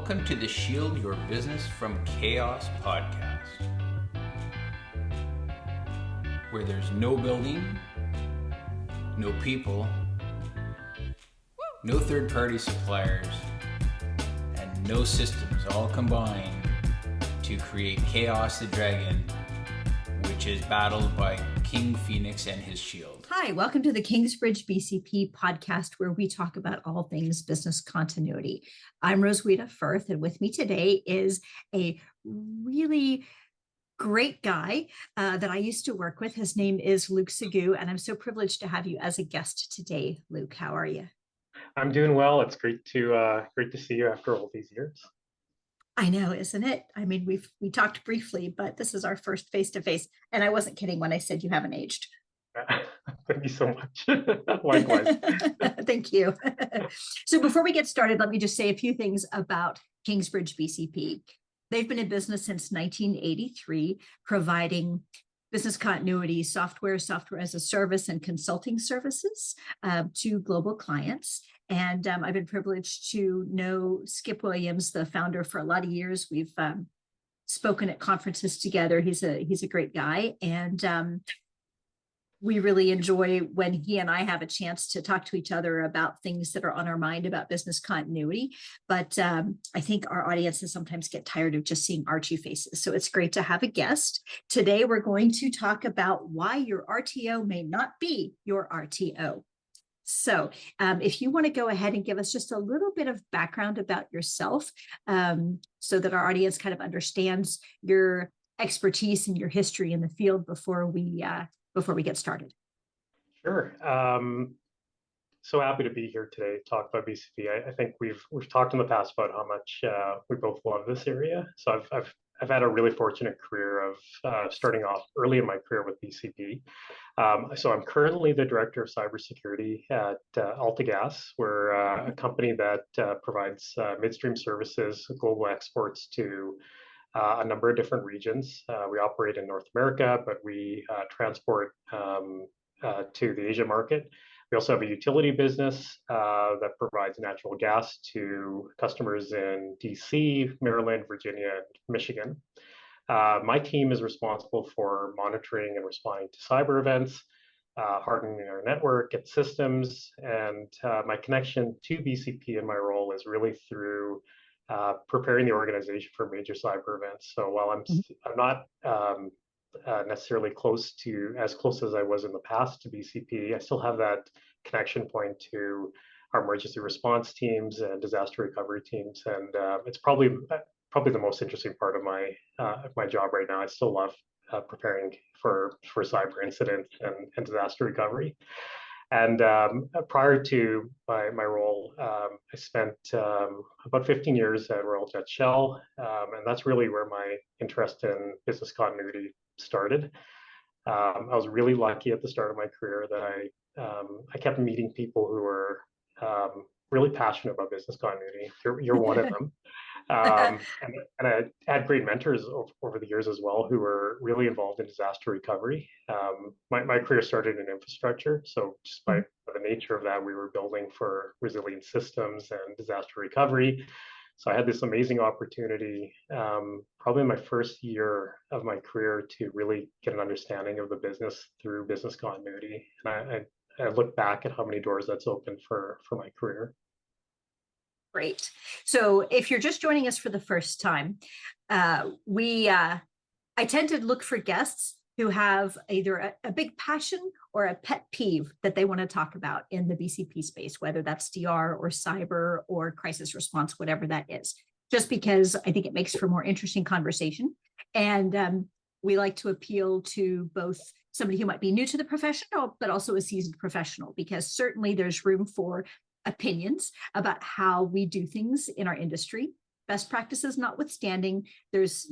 Welcome to the Shield Your Business from Chaos podcast, where there's no building, no people, no third-party suppliers, and no systems all combined to create Chaos the Dragon, which is battled by King Phoenix and his shield. Hi, welcome to the KISSBCP podcast, where we talk about all things business continuity. I'm Roswitha Firth, and with me today is a really great guy that I used to work with. His name is Luke Sagoo, and I'm so privileged to have you as a guest today. Luke, how are you? I'm doing well. It's great to see you after all these years. I know, isn't it? I mean, we talked briefly, but this is our first face-to-face, and I wasn't kidding when I said you haven't aged. Thank you so much. Likewise. Thank you. So before we get started, let me just say a few things about Kingsbridge BCP. They've been in business since 1983, providing business continuity software as a service, and consulting services to global clients. And I've been privileged to know Skip Williams, the founder, for a lot of years. We've spoken at conferences together. He's a great guy, and we really enjoy when he and I have a chance to talk to each other about things that are on our mind about business continuity. But I think our audiences sometimes get tired of just seeing our two faces. So it's great to have a guest. Today, we're going to talk about why your RTO may not be your RTO. So if you want to go ahead and give us just a little bit of background about yourself, so that our audience kind of understands your expertise and your history in the field before we get started. Sure. So happy to be here today to talk about BCP. I think we've talked in the past about how much we both love this area. So I've had a really fortunate career of starting off early in my career with BCP. So I'm currently the director of cybersecurity at AltaGas. We're a company that provides midstream services, global exports to a number of different regions. We operate in North America, but we transport to the Asia market. We also have a utility business that provides natural gas to customers in DC, Maryland, Virginia, and Michigan. My team is responsible for monitoring and responding to cyber events, hardening our network and systems, and my connection to BCP in my role is really through preparing the organization for major cyber events. So while I'm not necessarily as close as I was in the past to BCP, I still have that connection point to our emergency response teams and disaster recovery teams, and it's probably the most interesting part of my job right now. I still love preparing for cyber incidents and disaster recovery. And prior to my role, I spent about 15 years at Royal Dutch Shell, and that's really where my interest in business continuity started. I was really lucky at the start of my career that I kept meeting people who were really passionate about business continuity. You're one of them. And I had great mentors over the years as well who were really involved in disaster recovery. My career started in infrastructure, so just by the nature of that, we were building for resilient systems and disaster recovery. So I had this amazing opportunity, probably in my first year of my career, to really get an understanding of the business through business continuity. And I look back at how many doors that's opened for my career. Great. So if you're just joining us for the first time, I tend to look for guests who have either a big passion or a pet peeve that they want to talk about in the BCP space, whether that's DR or cyber or crisis response, whatever that is, just because I think it makes for more interesting conversation. And we like to appeal to both somebody who might be new to the profession, but also a seasoned professional, because certainly there's room for opinions about how we do things in our industry. Best practices notwithstanding, there's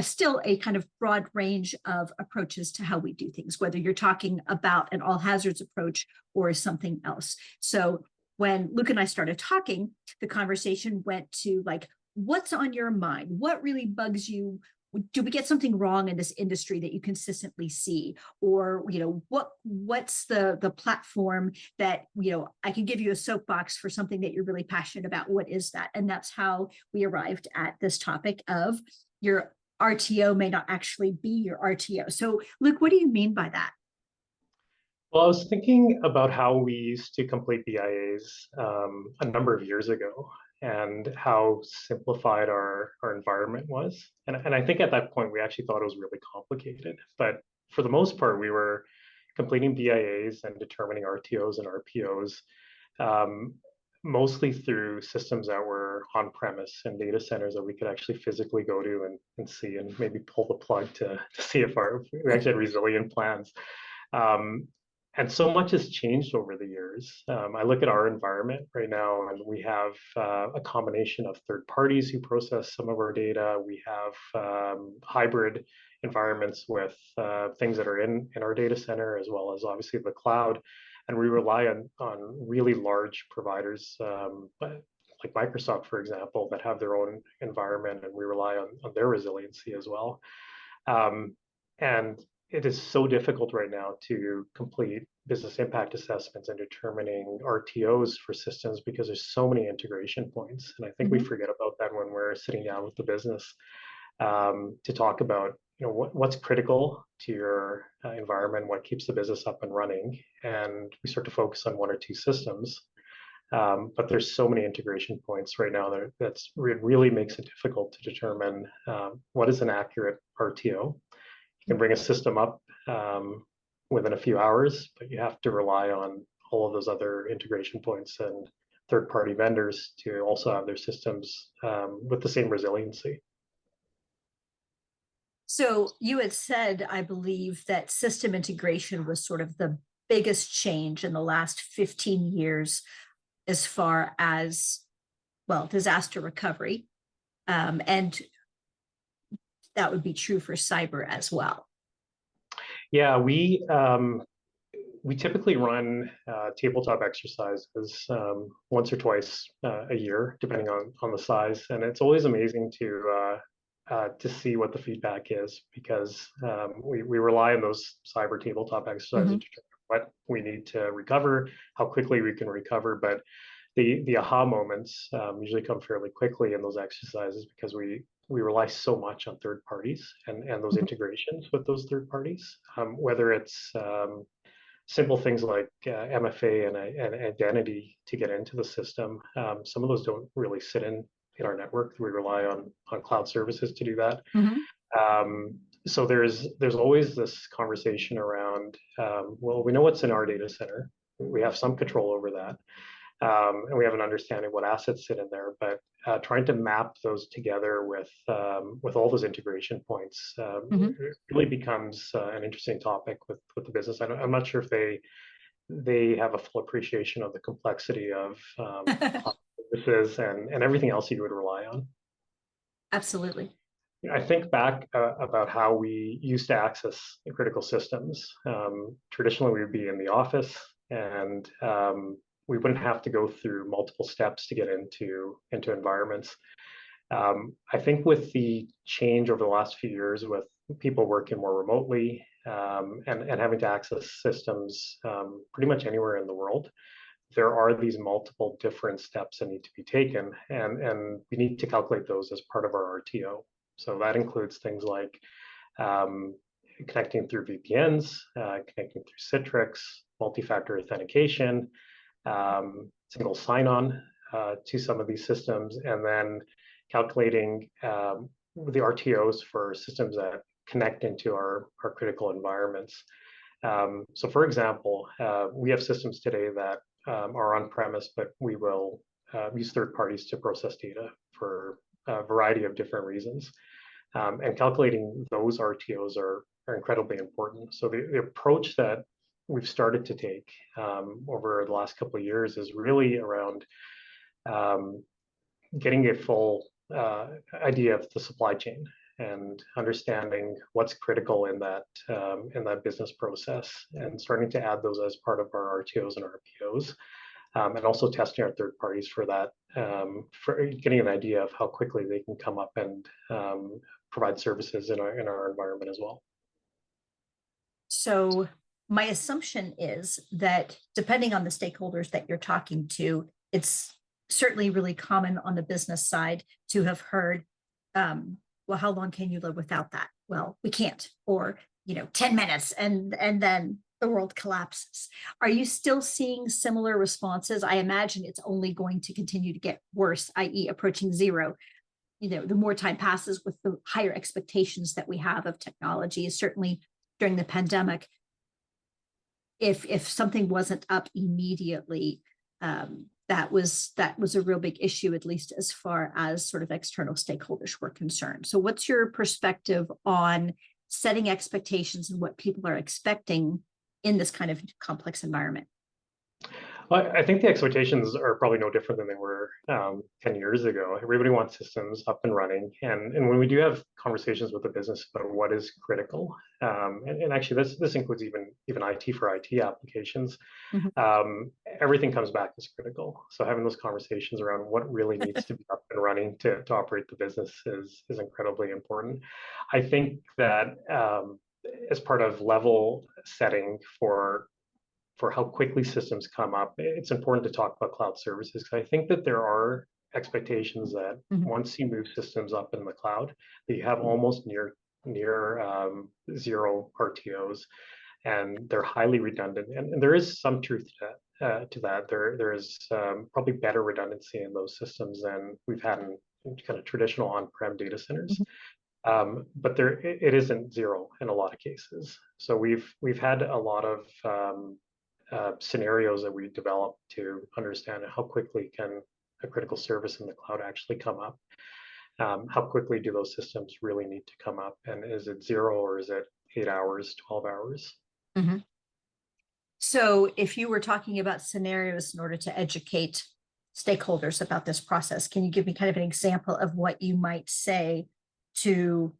still a kind of broad range of approaches to how we do things, whether you're talking about an all hazards approach or something else. So when Luke and I started talking, the conversation went to like, what's on your mind? What really bugs you do we get something wrong in this industry that you consistently see? Or, what's the platform that, I can give you a soapbox for something that you're really passionate about. What is that? And that's how we arrived at this topic of your RTO may not actually be your RTO. So Luke, what do you mean by that? Well, I was thinking about how we used to complete BIAs a number of years ago and how simplified our environment was. And I think at that point, we actually thought it was really complicated. But for the most part, we were completing BIAs and determining RTOs and RPOs um, mostly through systems that were on premise and data centers that we could actually physically go to and see and maybe pull the plug to see if we actually had resilient plans. Um, and so much has changed over the years. I look at our environment right now, and we have a combination of third parties who process some of our data. We have hybrid environments with things that are in our data center, as well as obviously the cloud. And we rely on really large providers like Microsoft, for example, that have their own environment, and we rely on their resiliency as well. And it is so difficult right now to complete business impact assessments and determining RTOs for systems because there's so many integration points. And I think we forget about that when we're sitting down with the business to talk about what's critical to your environment, what keeps the business up and running. And we start to focus on one or two systems. But there's so many integration points right now that it really makes it difficult to determine what is an accurate RTO. You can bring a system up within a few hours, but you have to rely on all of those other integration points and third-party vendors to also have their systems with the same resiliency. So you had said, I believe, that system integration was sort of the biggest change in the last 15 years as far as, well, disaster recovery. And that would be true for cyber as well. Yeah, we typically run tabletop exercises once or twice a year, depending on the size, and it's always amazing to see what the feedback is because we rely on those cyber tabletop exercises to determine what we need to recover, how quickly we can recover, but the aha moments usually come fairly quickly in those exercises because we rely so much on third parties and those integrations with those third parties, whether it's simple things like MFA and identity to get into the system. Some of those don't really sit in our network. We rely on cloud services to do that. So there's always this conversation around, well, we know what's in our data center. We have some control over that. And we have an understanding of what assets sit in there, but trying to map those together with all those integration points really becomes an interesting topic with the business. I'm not sure if they have a full appreciation of the complexity of services and everything else you would rely on. Absolutely. I think back about how we used to access the critical systems. Traditionally, we would be in the office and we wouldn't have to go through multiple steps to get into environments. I think with the change over the last few years with people working more remotely and having to access systems pretty much anywhere in the world, there are these multiple different steps that need to be taken, and we need to calculate those as part of our RTO. So that includes things like connecting through VPNs, connecting through Citrix, multi-factor authentication, single sign-on to some of these systems, and then calculating the RTOs for systems that connect into our critical environments. So for example, we have systems today that are on-premise, but we will use third parties to process data for a variety of different reasons. And calculating those RTOs are incredibly important. So the approach that we've started to take over the last couple of years is really around getting a full idea of the supply chain and understanding what's critical in that business process and starting to add those as part of our RTOs and RPOs. and also testing our third parties for that, for getting an idea of how quickly they can come up and provide services in our environment as well. So my assumption is that depending on the stakeholders that you're talking to, it's certainly really common on the business side to have heard, well, how long can you live without that? Well, we can't, or 10 minutes and then the world collapses. Are you still seeing similar responses? I imagine it's only going to continue to get worse, i.e. approaching zero. The more time passes with the higher expectations that we have of technology. Certainly during the pandemic, if something wasn't up immediately, that was a real big issue, at least as far as sort of external stakeholders were concerned. So what's your perspective on setting expectations and what people are expecting in this kind of complex environment? Well, I think the expectations are probably no different than they were 10 years ago. Everybody wants systems up and running. And when we do have conversations with the business about what is critical, and actually this includes even IT for IT applications, everything comes back as critical. So having those conversations around what really needs to be up and running to operate the business is incredibly important. I think that as part of level setting for how quickly systems come up, it's important to talk about cloud services, because I think that there are expectations that once you move systems up in the cloud, that you have almost near zero RTOs, and they're highly redundant. And there is some truth to that. There is probably better redundancy in those systems than we've had in kind of traditional on-prem data centers. But it isn't zero in a lot of cases. So we've had a lot of scenarios that we developed to understand how quickly can a critical service in the cloud actually come up. How quickly do those systems really need to come up? And is it 0 or is it 8 hours, 12 hours? So if you were talking about scenarios in order to educate stakeholders about this process, can you give me kind of an example of what you might say to,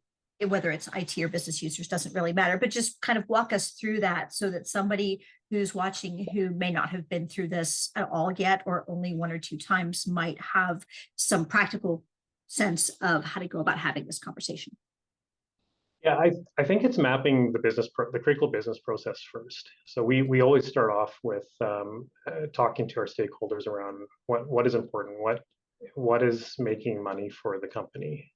whether it's IT or business users, doesn't really matter, but just kind of walk us through that so that somebody who's watching who may not have been through this at all yet, or only 1 or 2 times, might have some practical sense of how to go about having this conversation. Yeah, I think it's mapping the critical business process first. So we always start off with talking to our stakeholders around what is important, what is making money for the company,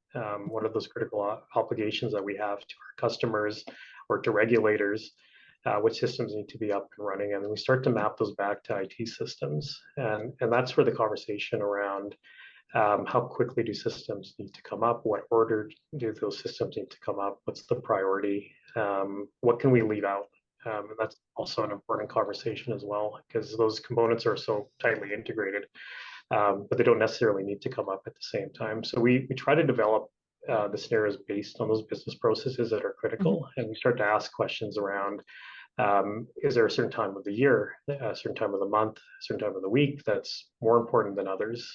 what are those critical obligations that we have to our customers or to regulators, what systems need to be up and running, and we start to map those back to IT systems, and that's where the conversation around how quickly do systems need to come up, what order do those systems need to come up, what's the priority, what can we leave out, and that's also an important conversation as well, because those components are so tightly integrated, but they don't necessarily need to come up at the same time. So we try to develop the scenarios based on those business processes that are critical, and we start to ask questions around, is there a certain time of the year, a certain time of the month, a certain time of the week that's more important than others?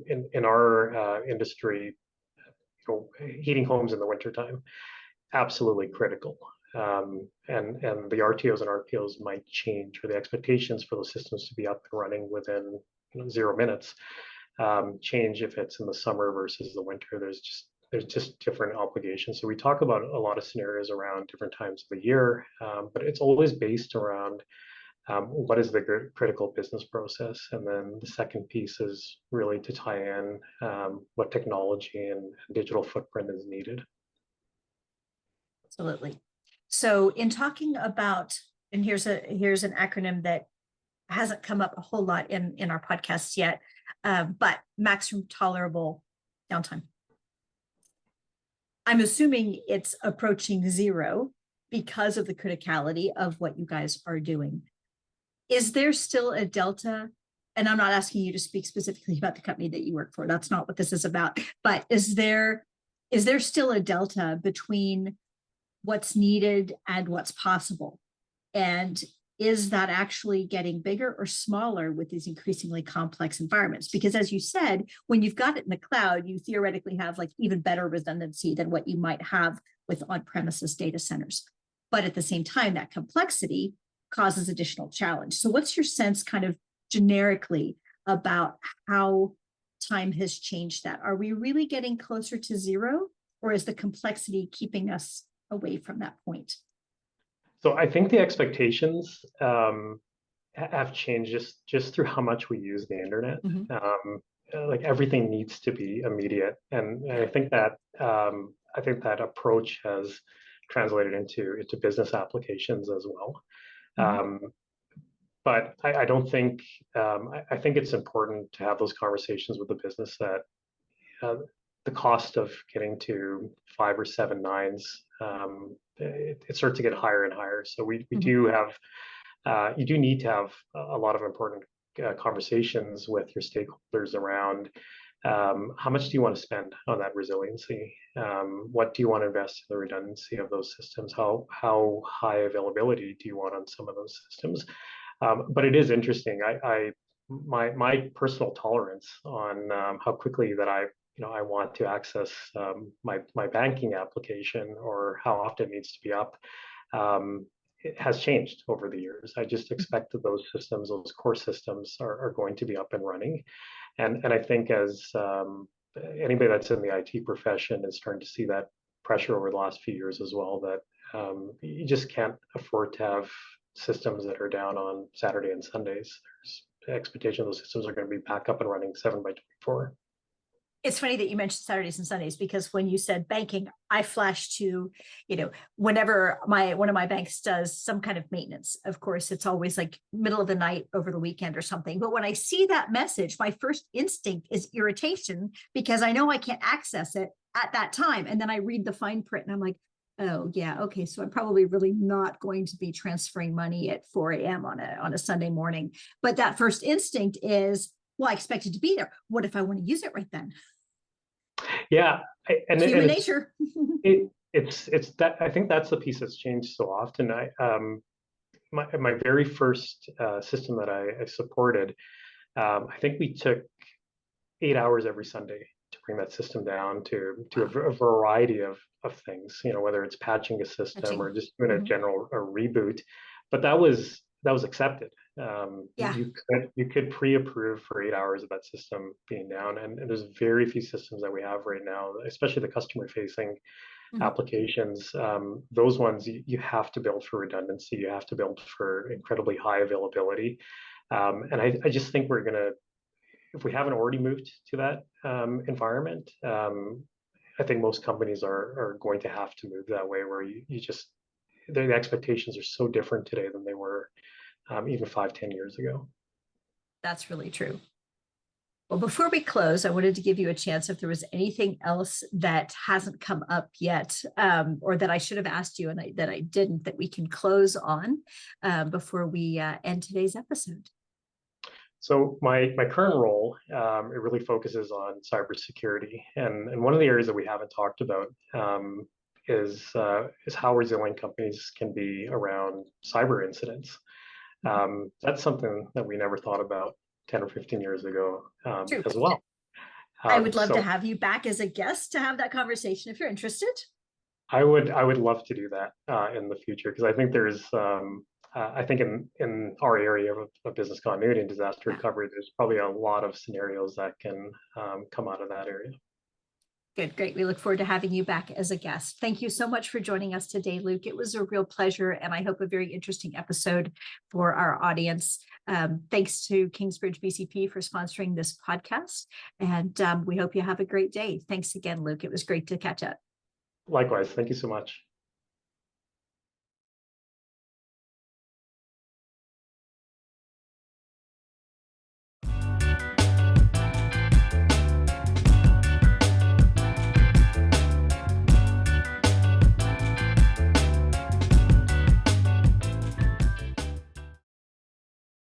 In our industry, heating homes in the wintertime, absolutely critical. And the RTOs and RPOs might change, or the expectations for those systems to be up and running within 0 minutes change if it's in the summer versus the winter. There's just different obligations. So we talk about a lot of scenarios around different times of the year, but it's always based around what is the critical business process. And then the second piece is really to tie in what technology and digital footprint is needed. Absolutely. So in talking about, and here's an acronym that hasn't come up a whole lot in our podcasts yet, but maximum tolerable downtime. I'm assuming it's approaching 0 because of the criticality of what you guys are doing. Is there still a delta? And I'm not asking you to speak specifically about the company that you work for. That's not what this is about. But is there still a delta between what's needed and what's possible? And is that actually getting bigger or smaller with these increasingly complex environments? Because as you said, when you've got it in the cloud, you theoretically have like even better redundancy than what you might have with on-premises data centers. But at the same time, that complexity causes additional challenge. So what's your sense kind of generically about how time has changed that. Are we really getting closer to zero, or is the complexity keeping us away from that point? So I think the expectations have changed just through how much we use the internet. Like everything needs to be immediate, and I think that approach has translated into business applications as well. But I don't think I think it's important to have those conversations with the business that the cost of getting to 5 or 7 nines, it starts to get higher and higher. So we do have you do need to have a lot of important conversations with your stakeholders around how much do you want to spend on that resiliency? What do you want to invest in the redundancy of those systems? How high availability do you want on some of those systems? But it is interesting. My personal tolerance on how quickly that I want to access my banking application, or how often it needs to be up, it has changed over the years. I just expect that those systems, those core systems, are going to be up and running, and I think as anybody that's in the IT profession is starting to see that pressure over the last few years as well, that you just can't afford to have systems that are down on Saturday and Sundays. There's the expectation those systems are going to be back up and running 7/24. It's funny that you mentioned Saturdays and Sundays, because when you said banking, I flashed to, whenever one of my banks does some kind of maintenance, of course, it's always like middle of the night over the weekend or something. But when I see that message, my first instinct is irritation, because I know I can't access it at that time. And then I read the fine print and I'm like, oh yeah, okay, so I'm probably really not going to be transferring money at 4 a.m. on a Sunday morning. But that first instinct is, well, I expect it to be there. What if I want to use it right then? Yeah, Human nature. It's that, I think that's the piece that's changed so often. My very first system that I supported, I think we took 8 hours every Sunday to bring that system down to a variety of things, whether it's patching a system or just doing a general reboot. But that was accepted. You could pre-approve for 8 hours of that system being down, and there's very few systems that we have right now, especially the customer-facing applications. Those ones you have to build for redundancy. You have to build for incredibly high availability, and I just think we're gonna, if we haven't already moved to that environment, I think most companies are going to have to move that way, where you just, the expectations are so different today than they were even 5-10 years ago. That's really true. Well, before we close, I wanted to give you a chance if there was anything else that hasn't come up yet, or that I should have asked you and that I didn't, that we can close on before we end today's episode. So my current role, it really focuses on cybersecurity, and one of the areas that we haven't talked about is how resilient companies can be around cyber incidents. That's something that we never thought about 10 or 15 years ago as well. I would love to have you back as a guest to have that conversation if you're interested. I would love to do that in the future, because I think there's I think in our area of business continuity and disaster recovery, there's probably a lot of scenarios that can come out of that area. Good, great. We look forward to having you back as a guest. Thank you so much for joining us today, Luke. It was a real pleasure, and I hope a very interesting episode for our audience. Thanks to Kingsbridge BCP for sponsoring this podcast, and we hope you have a great day. Thanks again, Luke. It was great to catch up. Likewise. Thank you so much.